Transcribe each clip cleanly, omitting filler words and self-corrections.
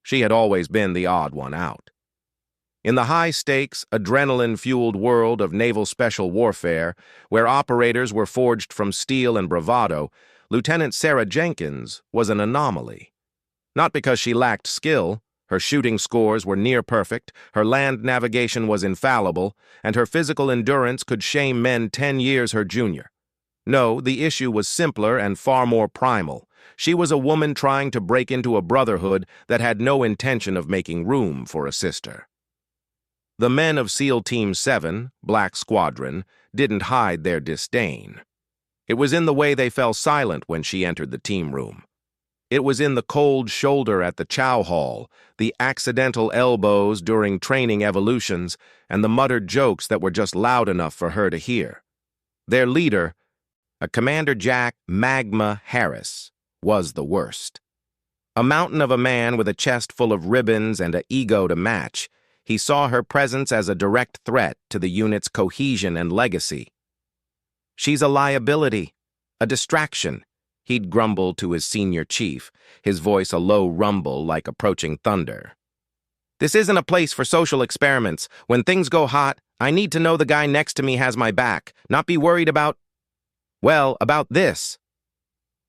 She had always been the odd one out. In the high-stakes, adrenaline-fueled world of naval special warfare, where operators were forged from steel and bravado, Lieutenant Sarah Jenkins was an anomaly. Not because she lacked skill. Her shooting scores were near perfect, her land navigation was infallible, and her physical endurance could shame men 10 years her junior. No, the issue was simpler and far more primal. She was a woman trying to break into a brotherhood that had no intention of making room for a sister. The men of SEAL Team 7, Black Squadron, didn't hide their disdain. It was in the way they fell silent when she entered the team room. It was in the cold shoulder at the chow hall, the accidental elbows during training evolutions, and the muttered jokes that were just loud enough for her to hear. Their leader, a Commander Jack Magma Harris, was the worst. A mountain of a man with a chest full of ribbons and an ego to match, he saw her presence as a direct threat to the unit's cohesion and legacy. "She's a liability, a distraction," he'd grumble to his senior chief, his voice a low rumble like approaching thunder. "This isn't a place for social experiments. When things go hot, I need to know the guy next to me has my back, not be worried about this."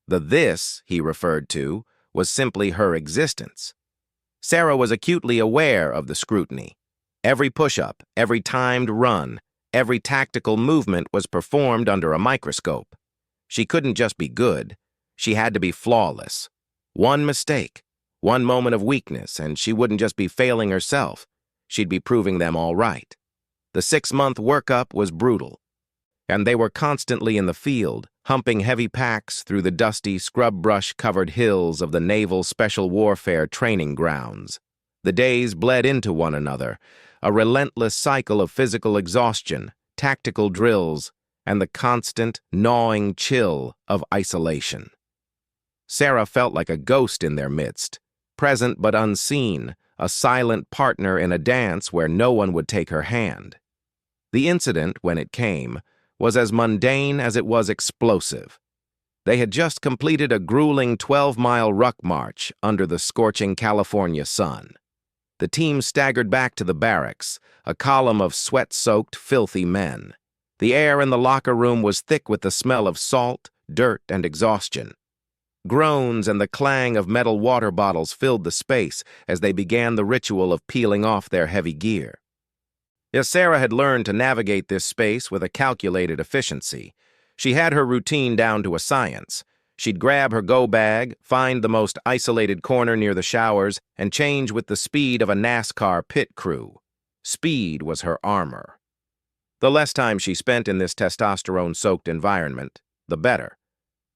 The "this" he referred to was simply her existence. Sarah was acutely aware of the scrutiny. Every push-up, every timed run, every tactical movement was performed under a microscope. She couldn't just be good. She had to be flawless. One mistake, one moment of weakness, and she wouldn't just be failing herself. She'd be proving them all right. The 6-month workup was brutal, and they were constantly in the field, humping heavy packs through the dusty, scrub-brush-covered hills of the Naval Special Warfare training grounds. The days bled into one another, a relentless cycle of physical exhaustion, tactical drills, and the constant, gnawing chill of isolation. Sarah felt like a ghost in their midst, present but unseen, a silent partner in a dance where no one would take her hand. The incident, when it came, was as mundane as it was explosive. They had just completed a grueling 12-mile ruck march under the scorching California sun. The team staggered back to the barracks, a column of sweat-soaked, filthy men. The air in the locker room was thick with the smell of salt, dirt, and exhaustion. Groans and the clang of metal water bottles filled the space as they began the ritual of peeling off their heavy gear. Yes, Sarah had learned to navigate this space with a calculated efficiency. She had her routine down to a science. She'd grab her go bag, find the most isolated corner near the showers, and change with the speed of a NASCAR pit crew. Speed was her armor. The less time she spent in this testosterone-soaked environment, the better.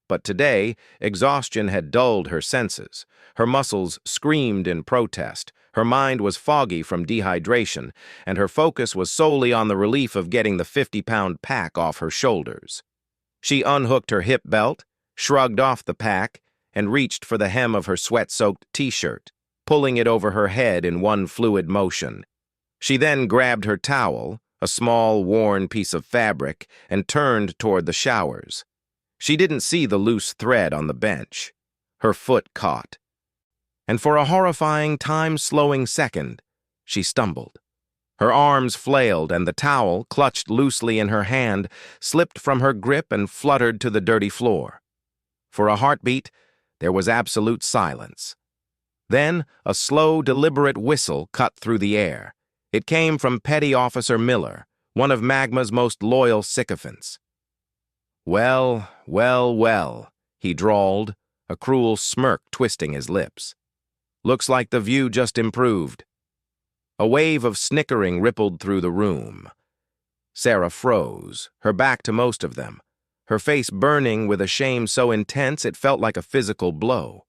But today, exhaustion had dulled her senses. Her muscles screamed in protest. Her mind was foggy from dehydration, and her focus was solely on the relief of getting the 50-pound pack off her shoulders. She unhooked her hip belt, shrugged off the pack, and reached for the hem of her sweat-soaked t-shirt, pulling it over her head in one fluid motion. She then grabbed her towel, a small, worn piece of fabric, and turned toward the showers. She didn't see the loose thread on the bench. Her foot caught. And for a horrifying, time-slowing second, she stumbled. Her arms flailed, and the towel, clutched loosely in her hand, slipped from her grip and fluttered to the dirty floor. For a heartbeat, there was absolute silence. Then, a slow, deliberate whistle cut through the air. It came from Petty Officer Miller, one of Magma's most loyal sycophants. "Well, well, well," he drawled, a cruel smirk twisting his lips. "Looks like the view just improved." A wave of snickering rippled through the room. Sarah froze, her back to most of them, her face burning with a shame so intense it felt like a physical blow.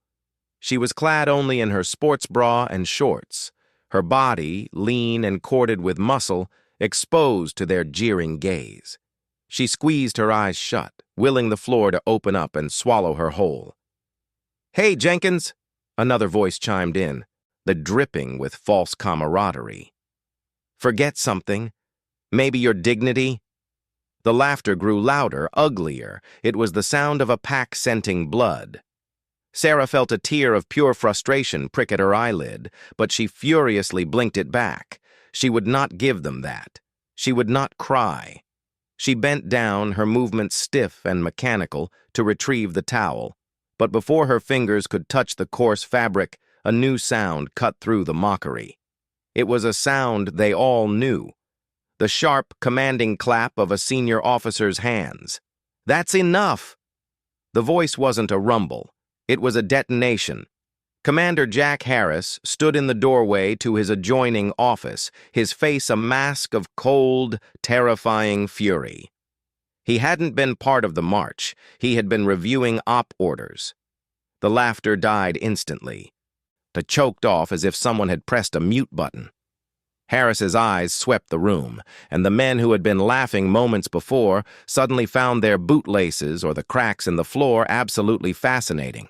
She was clad only in her sports bra and shorts, her body, lean and corded with muscle, exposed to their jeering gaze. She squeezed her eyes shut, willing the floor to open up and swallow her whole. "Hey, Jenkins!" Another voice chimed in, the dripping with false camaraderie. "Forget something. Maybe your dignity?" The laughter grew louder, uglier. It was the sound of a pack scenting blood. Sarah felt a tear of pure frustration prick at her eyelid, but she furiously blinked it back. She would not give them that. She would not cry. She bent down, her movements stiff and mechanical, to retrieve the towel. But before her fingers could touch the coarse fabric, a new sound cut through the mockery. It was a sound they all knew. The sharp, commanding clap of a senior officer's hands. "That's enough!" The voice wasn't a rumble. It was a detonation. Commander Jack Harris stood in the doorway to his adjoining office, his face a mask of cold, terrifying fury. He hadn't been part of the march. He had been reviewing op orders. The laughter died instantly. It choked off as if someone had pressed a mute button. Harris's eyes swept the room, and the men who had been laughing moments before suddenly found their bootlaces or the cracks in the floor absolutely fascinating.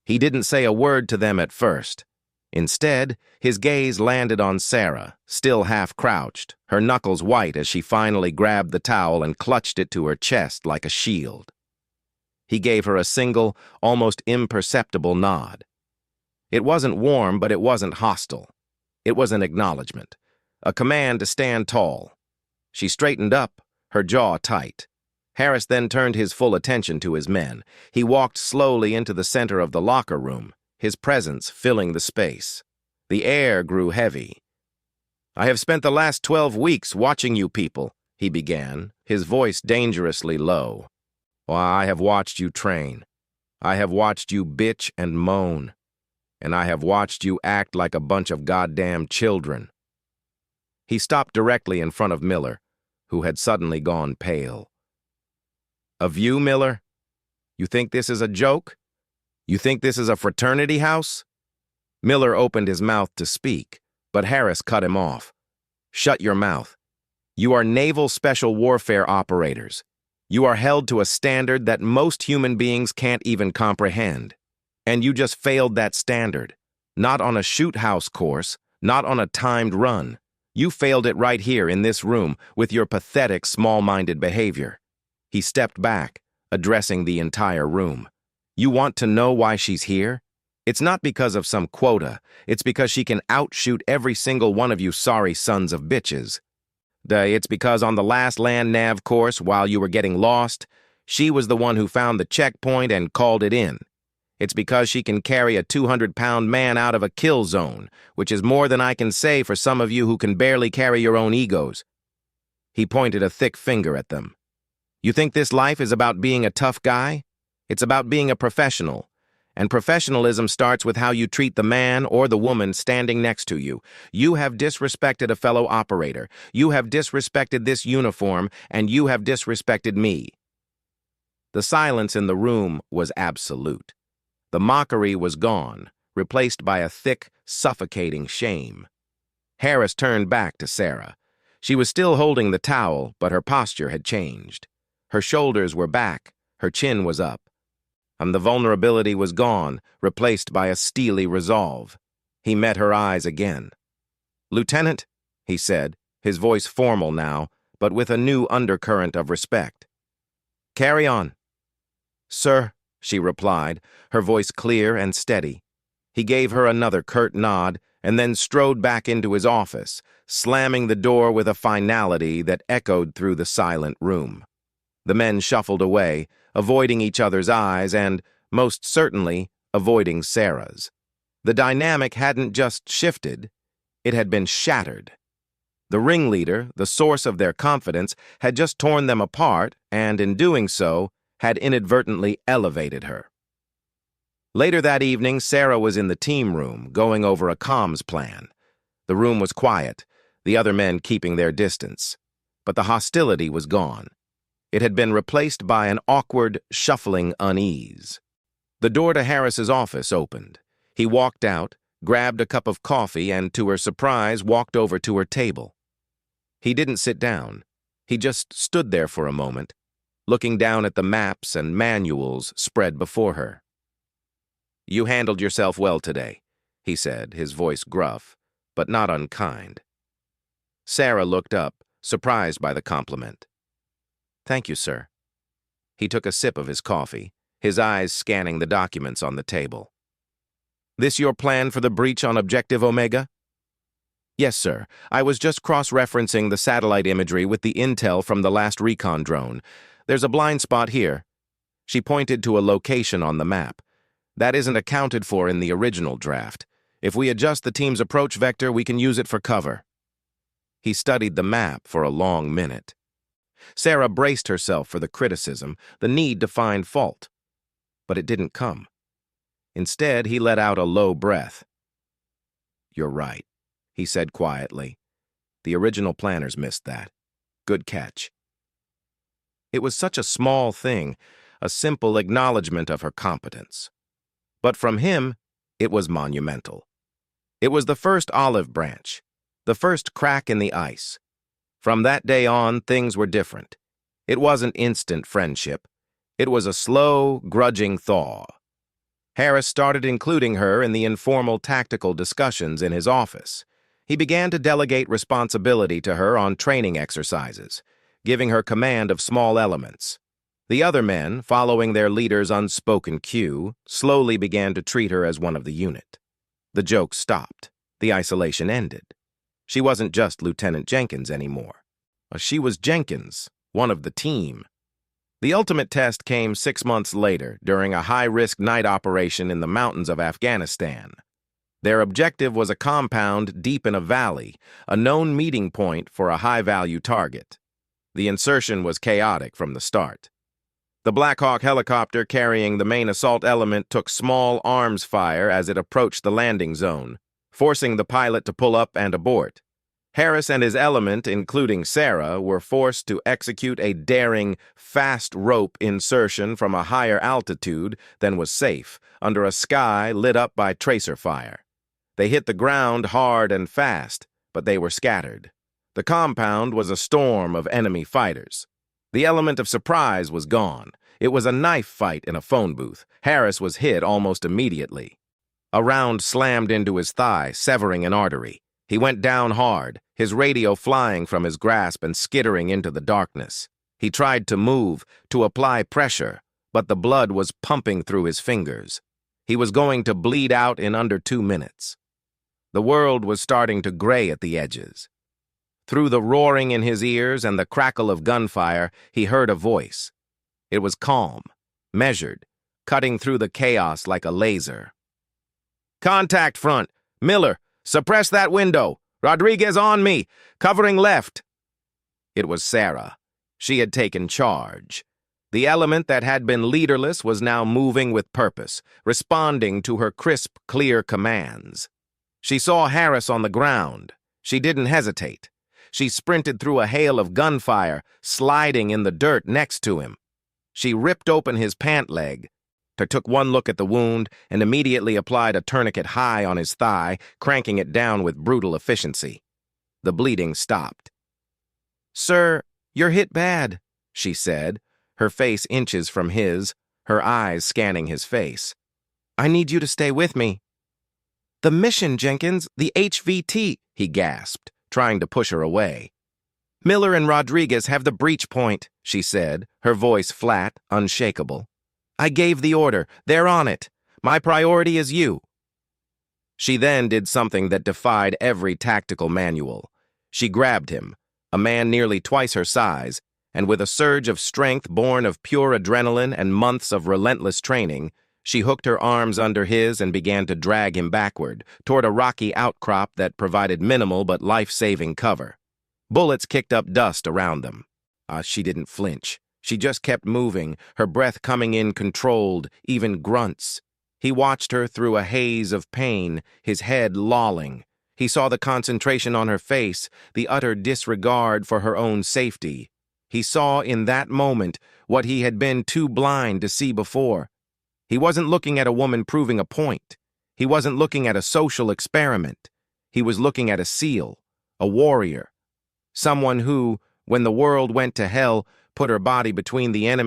He didn't say a word to them at first. Instead, his gaze landed on Sarah, still half-crouched, her knuckles white as she finally grabbed the towel and clutched it to her chest like a shield. He gave her a single, almost imperceptible nod. It wasn't warm, but it wasn't hostile. It was an acknowledgement, a command to stand tall. She straightened up, her jaw tight. Harris then turned his full attention to his men. He walked slowly into the center of the locker room, his presence filling the space. The air grew heavy. "I have spent the last 12 weeks watching you people," he began, his voice dangerously low. "Why, I have watched you train. I have watched you bitch and moan. And I have watched you act like a bunch of goddamn children." He stopped directly in front of Miller, who had suddenly gone pale. "Of you, Miller? You think this is a joke? You think this is a fraternity house?" Miller opened his mouth to speak, but Harris cut him off. "Shut your mouth. You are naval special warfare operators. You are held to a standard that most human beings can't even comprehend. And you just failed that standard. Not on a shoot-house course, not on a timed run. You failed it right here in this room with your pathetic, small-minded behavior." He stepped back, addressing the entire room. "You want to know why she's here? It's not because of some quota. It's because she can outshoot every single one of you sorry sons of bitches. It's because on the last land nav course, while you were getting lost, she was the one who found the checkpoint and called it in. It's because she can carry a 200-pound man out of a kill zone, which is more than I can say for some of you who can barely carry your own egos." He pointed a thick finger at them. "You think this life is about being a tough guy? It's about being a professional. And professionalism starts with how you treat the man or the woman standing next to you. You have disrespected a fellow operator. You have disrespected this uniform, and you have disrespected me." The silence in the room was absolute. The mockery was gone, replaced by a thick, suffocating shame. Harris turned back to Sarah. She was still holding the towel, but her posture had changed. Her shoulders were back, her chin was up. The vulnerability was gone, replaced by a steely resolve. He met her eyes again. "Lieutenant," he said, his voice formal now, but with a new undercurrent of respect. "Carry on." "Sir," she replied, her voice clear and steady. He gave her another curt nod and then strode back into his office, slamming the door with a finality that echoed through the silent room. The men shuffled away, avoiding each other's eyes and, most certainly, avoiding Sarah's. The dynamic hadn't just shifted, it had been shattered. The ringleader, the source of their confidence, had just torn them apart and, in doing so, had inadvertently elevated her. Later that evening, Sarah was in the team room, going over a comms plan. The room was quiet, the other men keeping their distance. But the hostility was gone. It had been replaced by an awkward, shuffling unease. The door to Harris's office opened. He walked out, grabbed a cup of coffee, and, to her surprise, walked over to her table. He didn't sit down. He just stood there for a moment, looking down at the maps and manuals spread before her. "You handled yourself well today," he said, his voice gruff, but not unkind. Sarah looked up, surprised by the compliment. "Thank you, sir." He took a sip of his coffee, his eyes scanning the documents on the table. This your plan for the breach on Objective Omega? Yes, sir. I was just cross-referencing the satellite imagery with the intel from the last recon drone. There's a blind spot here. She pointed to a location on the map. That isn't accounted for in the original draft. If we adjust the team's approach vector, we can use it for cover. He studied the map for a long minute. Sarah braced herself for the criticism, the need to find fault. But it didn't come. Instead, he let out a low breath. You're right, he said quietly. The original planners missed that. Good catch. It was such a small thing, a simple acknowledgement of her competence. But from him, it was monumental. It was the first olive branch, the first crack in the ice. From that day on, things were different. It wasn't instant friendship. It was a slow, grudging thaw. Harris started including her in the informal tactical discussions in his office. He began to delegate responsibility to her on training exercises, giving her command of small elements. The other men, following their leader's unspoken cue, slowly began to treat her as one of the unit. The joke stopped. The isolation ended. She wasn't just Lieutenant Jenkins anymore. She was Jenkins, one of the team. The ultimate test came 6 months later during a high-risk night operation in the mountains of Afghanistan. Their objective was a compound deep in a valley, a known meeting point for a high-value target. The insertion was chaotic from the start. The Black Hawk helicopter carrying the main assault element took small arms fire as it approached the landing zone, forcing the pilot to pull up and abort. Harris and his element, including Sarah, were forced to execute a daring, fast rope insertion from a higher altitude than was safe, under a sky lit up by tracer fire. They hit the ground hard and fast, but they were scattered. The compound was a storm of enemy fighters. The element of surprise was gone. It was a knife fight in a phone booth. Harris was hit almost immediately. A round slammed into his thigh, severing an artery. He went down hard, his radio flying from his grasp and skittering into the darkness. He tried to move, to apply pressure, but the blood was pumping through his fingers. He was going to bleed out in under 2 minutes. The world was starting to gray at the edges. Through the roaring in his ears and the crackle of gunfire, he heard a voice. It was calm, measured, cutting through the chaos like a laser. "Contact front! Miller! Suppress that window! Rodriguez on me! Covering left!" It was Sarah. She had taken charge. The element that had been leaderless was now moving with purpose, responding to her crisp, clear commands. She saw Harris on the ground. She didn't hesitate. She sprinted through a hail of gunfire, sliding in the dirt next to him. She ripped open his pant leg, took one look at the wound, and immediately applied a tourniquet high on his thigh, cranking it down with brutal efficiency. The bleeding stopped. "Sir, you're hit bad," she said, her face inches from his, her eyes scanning his face. "I need you to stay with me." "The mission, Jenkins, the HVT," he gasped, trying to push her away. "Miller and Rodriguez have the breach point," she said, her voice flat, unshakable. "I gave the order. They're on it. My priority is you." She then did something that defied every tactical manual. She grabbed him, a man nearly twice her size, and with a surge of strength born of pure adrenaline and months of relentless training, she hooked her arms under his and began to drag him backward, toward a rocky outcrop that provided minimal but life-saving cover. Bullets kicked up dust around them. She didn't flinch. She just kept moving, her breath coming in controlled, even grunts. He watched her through a haze of pain, his head lolling. He saw the concentration on her face, the utter disregard for her own safety. He saw in that moment what he had been too blind to see before. He wasn't looking at a woman proving a point. He wasn't looking at a social experiment. He was looking at a SEAL, a warrior, someone who, when the world went to hell, put her body between the enemy